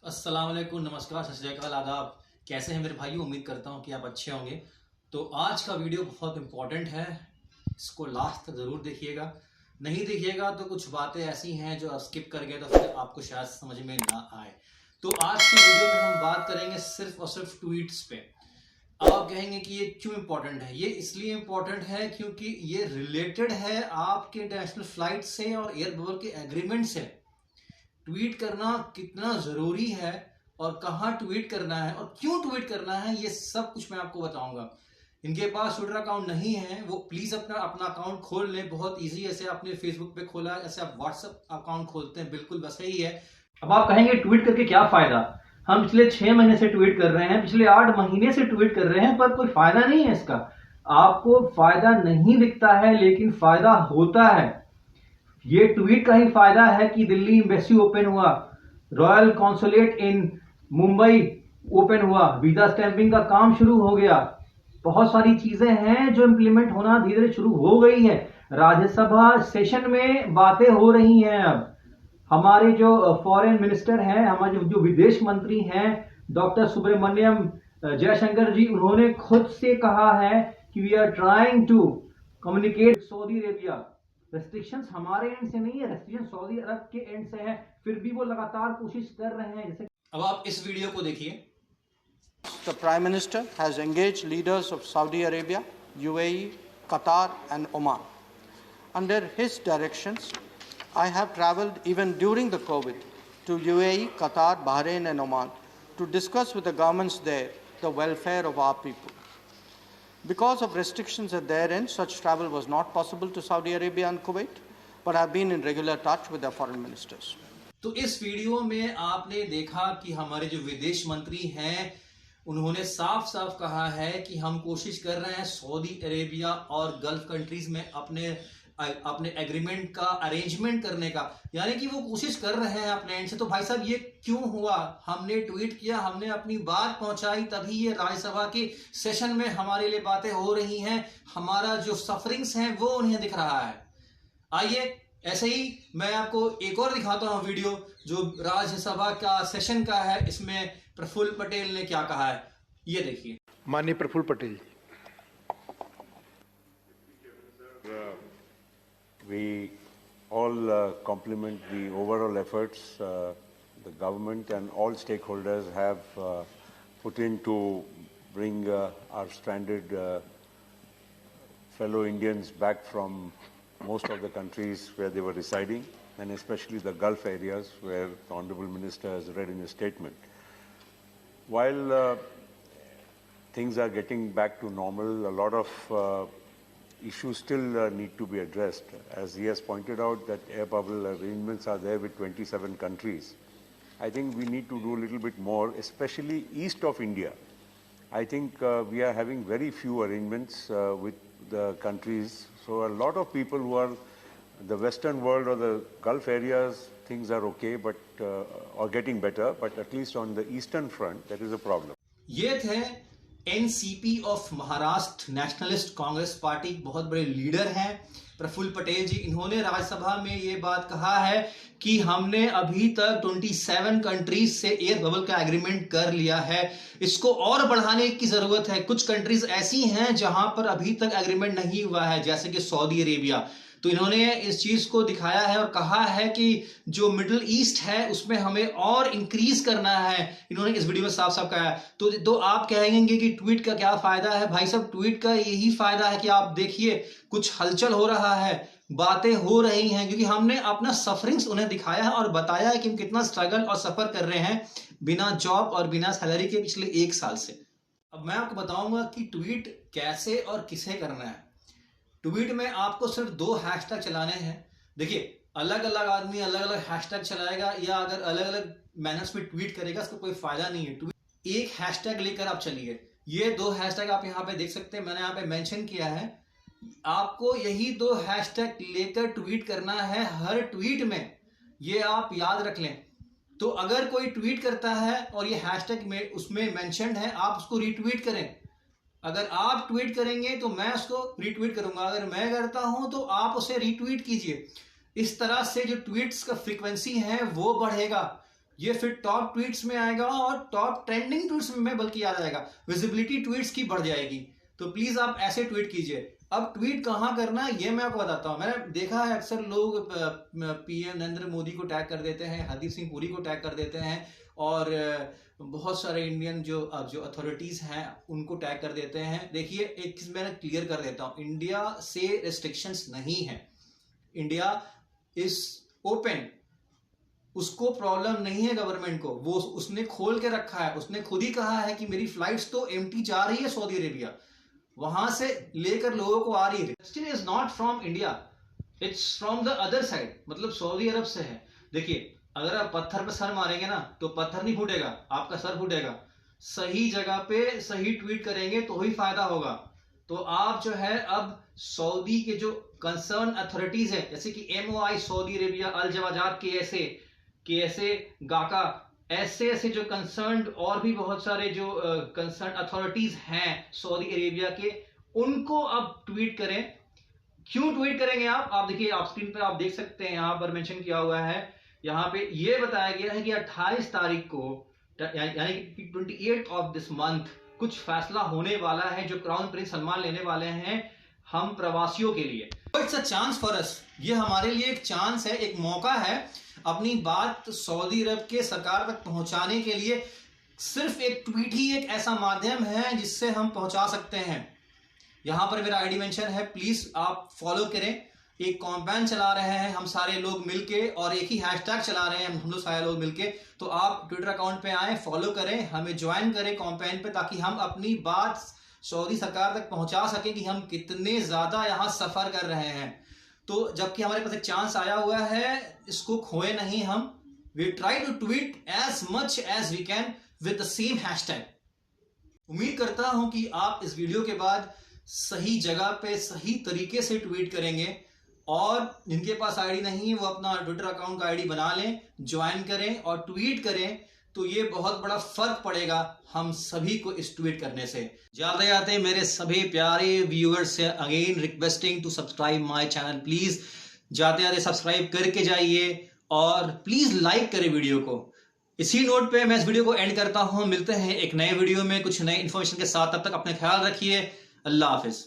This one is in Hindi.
अस्सलाम वालेकुम, नमस्कार, सत श्री अकाल, आदाब। कैसे हैं मेरे भाइयों? उम्मीद करता हूं कि आप अच्छे होंगे। तो आज का वीडियो बहुत इंपॉर्टेंट है, इसको लास्ट तक ज़रूर देखिएगा। नहीं देखिएगा तो कुछ बातें ऐसी हैं जो आप स्किप कर गए तो फिर आपको शायद समझ में ना आए। तो आज की वीडियो में हम बात करेंगे सिर्फ और सिर्फ ट्वीट्स पे। अब आप कहेंगे कि ये क्यों इंपॉर्टेंट है? ये इसलिए इंपॉर्टेंट है क्योंकि ये रिलेटेड है आपके इंटरनेशनल फ्लाइट से और एयर बबल के एग्रीमेंट से। ट्वीट करना कितना जरूरी है और कहाँ ट्वीट करना है और क्यों ट्वीट करना है, ये सब कुछ मैं आपको बताऊंगा। इनके पास ट्विटर अकाउंट नहीं है, वो प्लीज अपना अपना अकाउंट खोल लें। बहुत इजी, ऐसे आपने फेसबुक पे खोला है ऐसे आप व्हाट्सएप अकाउंट खोलते हैं, बिल्कुल वैसे ही है। अब आप कहेंगे ट्वीट करके क्या फायदा? हम पिछले 6 महीने से ट्वीट कर रहे हैं, पिछले 8 महीने से ट्वीट कर रहे हैं, पर कोई फायदा नहीं है इसका। आपको फायदा नहीं दिखता है लेकिन फायदा होता है। ये ट्वीट का ही फायदा है कि दिल्ली एम्बेसी ओपन हुआ, रॉयल कॉन्सुलेट इन मुंबई ओपन हुआ, वीजा स्टैंपिंग का काम शुरू हो गया। बहुत सारी चीजें हैं जो इंप्लीमेंट होना धीरे धीरे शुरू हो गई है। राज्यसभा सेशन में बातें हो रही हैं। अब हमारे जो फॉरेन मिनिस्टर हैं, हमारे जो विदेश मंत्री हैं, डॉक्टर सुब्रमण्यम जयशंकर जी, उन्होंने खुद से कहा है कि we are trying to communicate Saudi Arabia. Restrictions हमारे एंड से नहीं है, रेस्ट्रिक्शन सऊदी अरब के एंड से है, फिर भी वो लगातार कोशिश कर रहे हैं। जैसे अब आप इस वीडियो को देखिए। The Prime Minister has engaged leaders of Saudi Arabia, UAE, Qatar and Oman. Under his directions, I have travelled even during the COVID to UAE, Qatar, Bahrain and Oman to discuss with the governments there the welfare of our people. Because of restrictions at their end, such travel was not possible to Saudi Arabia and Kuwait, but I have been in regular touch with their foreign ministers. तो इस वीडियो में आपने देखा कि हमारे जो विदेश मंत्री हैं, उन्होंने साफ साफ कहा है कि हम कोशिश कर रहे हैं सऊदी अरेबिया और गल्फ कंट्रीज में अपने एग्रीमेंट का अरेंजमेंट करने का, यानी कि वो कोशिश कर रहे हैं अपने एंड से। तो भाई साहब, ये क्यों हुआ? हमने ट्वीट किया, हमने अपनी बात पहुंचाई, तभी ये राज्यसभा के सेशन में हमारे लिए बातें हो रही हैं। हमारा जो सफरिंग्स हैं वो उन्हें दिख रहा है। आइए ऐसे ही मैं आपको एक और दिखाता हूं वीडियो जो राज्यसभा का सेशन का है। इसमें प्रफुल्ल पटेल ने क्या कहा है, ये देखिए। माननीय प्रफुल्ल पटेल जी। We all compliment the overall efforts the government and all stakeholders have put in to bring our stranded fellow Indians back from most of the countries where they were residing, and especially the Gulf areas where the Honorable Minister has read in his statement. While things are getting back to normal, a lot of issues still need to be addressed. As he has pointed out that air bubble arrangements are there with 27 countries. I think we need to do a little bit more, especially east of India. I think we are having very few arrangements with the countries. So a lot of people who are the western world or the Gulf areas, things are okay, but or getting better, but at least on the eastern front, there is a problem. ये थे NCP of Maharashtra nationalist Congress party, बहुत बड़े लीडर हैं प्रफुल्ल पटेल जी। इन्होंने राज्यसभा में ये बात कहा है कि हमने अभी तक 27 कंट्रीज से एयर बबल का एग्रीमेंट कर लिया है, इसको और बढ़ाने की जरूरत है। कुछ कंट्रीज ऐसी हैं जहां पर अभी तक एग्रीमेंट नहीं हुआ है, जैसे कि सऊदी अरेबिया। तो इन्होंने इस चीज को दिखाया है और कहा है कि जो मिडिल ईस्ट है उसमें हमें और इंक्रीज करना है। इन्होंने इस वीडियो में साफ साफ कहा है। तो आप कहेंगे कि ट्वीट का क्या फायदा है? भाई साहब, ट्वीट का यही फायदा है कि आप देखिए कुछ हलचल हो रहा है, बातें हो रही हैं, क्योंकि हमने अपना सफरिंग्स उन्हें दिखाया है और बताया है कि हम कितना स्ट्रगल और सफर कर रहे हैं बिना जॉब और बिना सैलरी के पिछले 1 साल से। अब मैं आपको बताऊंगा कि ट्वीट कैसे और किसे करना है। ट्वीट में आपको सिर्फ 2 हैशटैग चलाने हैं। देखिए, अलग अलग आदमी अलग अलग हैशटैग चलाएगा या अगर अलग अलग मैनर्स में ट्वीट करेगा, इसका कोई फायदा नहीं है। एक हैशटैग लेकर आप चलिए। ये 2 हैशटैग आप यहाँ पे देख सकते हैं, मैंने यहाँ पे मेंशन किया है। आपको यही 2 हैशटैग लेकर ट्वीट करना है हर ट्वीट में, ये आप याद रख लें। तो अगर कोई ट्वीट करता है और ये हैशटैग में उसमें मेंशन्ड है, आप उसको रीट्वीट करें। अगर आप ट्वीट करेंगे तो मैं उसको रीट्वीट करूंगा, अगर मैं करता हूं तो आप उसे रीट्वीट कीजिए। इस तरह से जो ट्वीट्स का फ्रीक्वेंसी है वो बढ़ेगा। ये फिर टॉप ट्वीट्स में आएगा और टॉप ट्रेंडिंग ट्वीट्स में बल्कि आ जाएगा, विजिबिलिटी ट्वीट्स की बढ़ जाएगी। तो प्लीज आप ऐसे ट्वीट कीजिए। अब ट्वीट कहाँ करना है ये मैं आपको बताता हूँ। मैंने देखा है अक्सर लोग पीएम नरेंद्र मोदी को टैग कर देते हैं, हरदीप सिंह पुरी को टैग कर देते हैं और बहुत सारे इंडियन जो अथॉरिटीज हैं उनको टैग कर देते हैं। देखिए एक चीज मैंने क्लियर कर देता हूँ, इंडिया से रिस्ट्रिक्शंस नहीं है, इंडिया इज ओपन, उसको प्रॉब्लम नहीं है गवर्नमेंट को, वो उसने खोल के रखा है। उसने खुद ही कहा है कि मेरी फ्लाइट्स तो एम्प्टी जा रही है सऊदी अरेबिया, वहां से लेकर लोगों को आ रही है। Still is not from India, it's from the other side, मतलब सऊदी अरब से है। देखिए अगर आप पत्थर पे सर मारेंगे ना तो पत्थर नहीं फूटेगा, आपका सर फूटेगा। सही जगह पे सही ट्वीट करेंगे तो ही फायदा होगा। तो आप जो है अब सऊदी के जो कंसर्न अथॉरिटीज है जैसे कि MOI सऊदी अरेबिया, अल जवाजात KSA गाका, ऐसे जो कंसर्न और भी बहुत सारे जो कंसर्न अथॉरिटीज हैं सऊदी अरेबिया के, उनको अब ट्वीट करें। क्यों ट्वीट करेंगे आप देखिए, आप स्क्रीन पर आप देख सकते हैं, यहां पर मेंशन किया हुआ है, यहां पे ये बताया गया है कि 28 तारीख को यानी कि 28 ऑफ दिस मंथ कुछ फैसला होने वाला है जो क्राउन प्रिंस सलमान लेने वाले हैं हम प्रवासियों के लिए। It's a chance for us, ये हमारे लिए एक चांस है, एक मौका है अपनी बात सऊदी अरब के सरकार तक पहुंचाने के लिए। सिर्फ एक ट्वीट ही एक ऐसा माध्यम है जिससे हम पहुंचा सकते हैं। यहां पर मेरा आईडी मेंशन है, प्लीज आप फॉलो करें। एक कैंपेन चला रहे हैं हम सारे लोग मिलके और एक ही हैशटैग चला रहे हैं हम लोग सारे लोग मिलके। तो आप ट्विटर अकाउंट पे आए, फॉलो करें, हमें ज्वाइन करें कैंपेन पे, ताकि हम अपनी बात सऊदी सरकार तक पहुंचा सकें कि हम कितने ज्यादा यहां सफर कर रहे हैं। तो जबकि हमारे पास एक चांस आया हुआ है, इसको खोए नहीं हम। We try to tweet as much as we can with the same hashtag. उम्मीद करता हूं कि आप इस वीडियो के बाद सही जगह पे सही तरीके से ट्वीट करेंगे और जिनके पास आईडी नहीं है वो अपना ट्विटर अकाउंट का आईडी बना लें, ज्वाइन करें और ट्वीट करें। तो ये बहुत बड़ा फर्क पड़ेगा हम सभी को इस ट्वीट करने से। जाते जाते मेरे सभी प्यारे व्यूअर्स से again requesting to subscribe my channel, please जाते जाते सब्सक्राइब करके जाइए और प्लीज लाइक करें वीडियो को। इसी नोट पे मैं इस वीडियो को एंड करता हूं। मिलते हैं एक नए वीडियो में कुछ नए इन्फॉर्मेशन के साथ, तब तक अपने ख्याल रखिए। अल्लाह हाफिज।